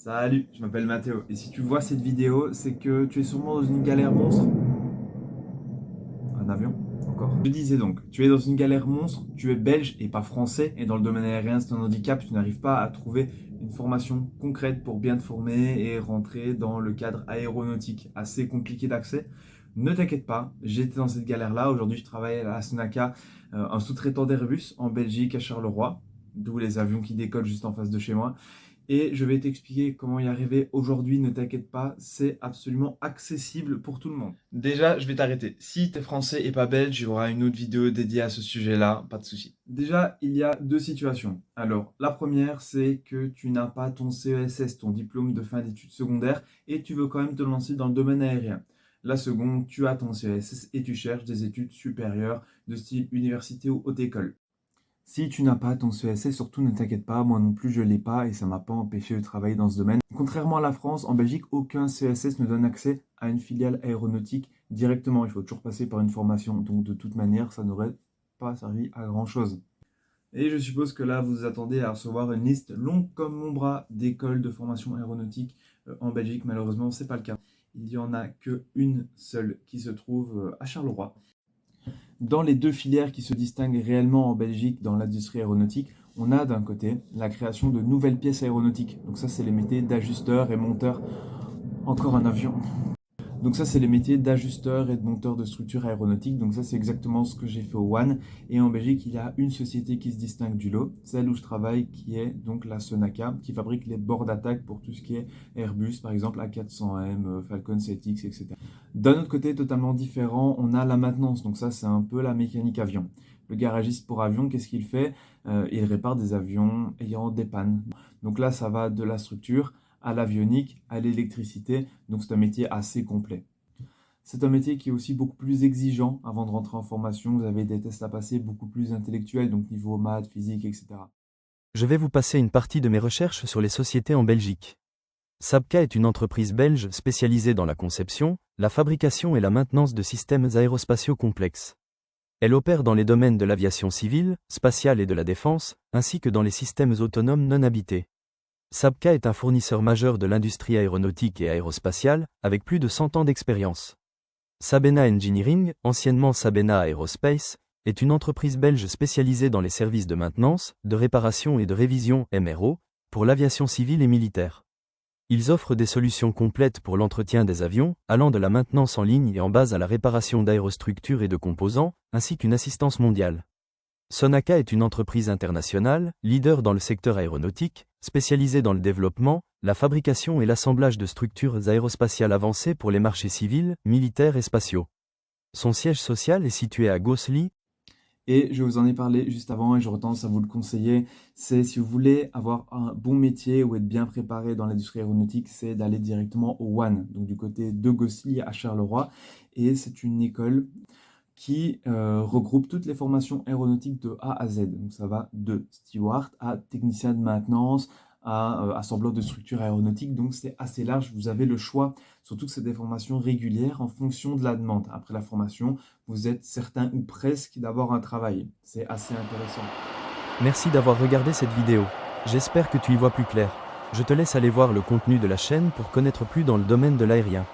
Salut, je m'appelle Mathéo et si tu vois cette vidéo, c'est que tu es sûrement dans une galère monstre. Un avion? Encore. Je disais donc, tu es dans une galère monstre, tu es belge et pas français et dans le domaine aérien c'est un handicap, tu n'arrives pas à trouver une formation concrète pour bien te former et rentrer dans le cadre aéronautique, assez compliqué d'accès. Ne t'inquiète pas, j'étais dans cette galère-là. Aujourd'hui, je travaille à la Sonaca, un sous-traitant d'Airbus en Belgique à Charleroi, d'où les avions qui décollent juste en face de chez moi. Et je vais t'expliquer comment y arriver aujourd'hui, ne t'inquiète pas, c'est absolument accessible pour tout le monde. Déjà, je vais t'arrêter. Si t'es français et pas belge, il y aura une autre vidéo dédiée à ce sujet-là, pas de souci. Déjà, il y a deux situations. Alors, la première, c'est que tu n'as pas ton CESS, ton diplôme de fin d'études secondaires, et tu veux quand même te lancer dans le domaine aérien. La seconde, tu as ton CESS et tu cherches des études supérieures de style université ou haute école. Si tu n'as pas ton CESS, surtout ne t'inquiète pas, moi non plus je l'ai pas et ça m'a pas empêché de travailler dans ce domaine. Contrairement à la France, en Belgique, aucun CESS ne donne accès à une filiale aéronautique directement. Il faut toujours passer par une formation. Donc de toute manière, ça n'aurait pas servi à grand chose. Et je suppose que là, vous vous attendez à recevoir une liste longue comme mon bras d'écoles de formation aéronautique en Belgique. Malheureusement, c'est pas le cas. Il n'y en a qu'une seule qui se trouve à Charleroi. Dans les deux filières qui se distinguent réellement en Belgique dans l'industrie aéronautique, on a d'un côté la création de nouvelles pièces aéronautiques. Donc ça, c'est les métiers d'ajusteur et monteur. Encore un avion. Donc ça, c'est les métiers d'ajusteur et de monteur de structures aéronautiques. Donc ça, c'est exactement ce que j'ai fait au One. Et en Belgique, il y a une société qui se distingue du lot, celle où je travaille, qui est donc la Sonaca, qui fabrique les bords d'attaque pour tout ce qui est Airbus, par exemple A400M, Falcon 7X, etc. D'un autre côté, totalement différent, on a la maintenance. Donc ça, c'est un peu la mécanique avion. Le garagiste pour avion, qu'est-ce qu'il fait? Il répare des avions ayant des pannes. Donc là, ça va de la structure à l'avionique, à l'électricité, donc c'est un métier assez complet. C'est un métier qui est aussi beaucoup plus exigeant avant de rentrer en formation, vous avez des tests à passer beaucoup plus intellectuels, donc niveau maths, physique, etc. Je vais vous passer une partie de mes recherches sur les sociétés en Belgique. Sabca est une entreprise belge spécialisée dans la conception, la fabrication et la maintenance de systèmes aérospatiaux complexes. Elle opère dans les domaines de l'aviation civile, spatiale et de la défense, ainsi que dans les systèmes autonomes non habités. Sabca est un fournisseur majeur de l'industrie aéronautique et aérospatiale, avec plus de 100 ans d'expérience. Sabena Engineering, anciennement Sabena Aerospace, est une entreprise belge spécialisée dans les services de maintenance, de réparation et de révision MRO, pour l'aviation civile et militaire. Ils offrent des solutions complètes pour l'entretien des avions, allant de la maintenance en ligne et en base à la réparation d'aérostructures et de composants, ainsi qu'une assistance mondiale. Sonaca est une entreprise internationale, leader dans le secteur aéronautique, spécialisée dans le développement, la fabrication et l'assemblage de structures aérospatiales avancées pour les marchés civils, militaires et spatiaux. Son siège social est situé à Gosselies. Et je vous en ai parlé juste avant et j'aurais tendance à vous le conseiller, c'est si vous voulez avoir un bon métier ou être bien préparé dans l'industrie aéronautique, c'est d'aller directement au One, donc du côté de Gosselies à Charleroi. Et c'est une école qui regroupe toutes les formations aéronautiques de A à Z. Donc ça va de steward à technicien de maintenance, à assembleur de structures aéronautiques. Donc c'est assez large, vous avez le choix, surtout que c'est des formations régulières en fonction de la demande. Après la formation, vous êtes certain ou presque d'avoir un travail. C'est assez intéressant. Merci d'avoir regardé cette vidéo. J'espère que tu y vois plus clair. Je te laisse aller voir le contenu de la chaîne pour connaître plus dans le domaine de l'aérien.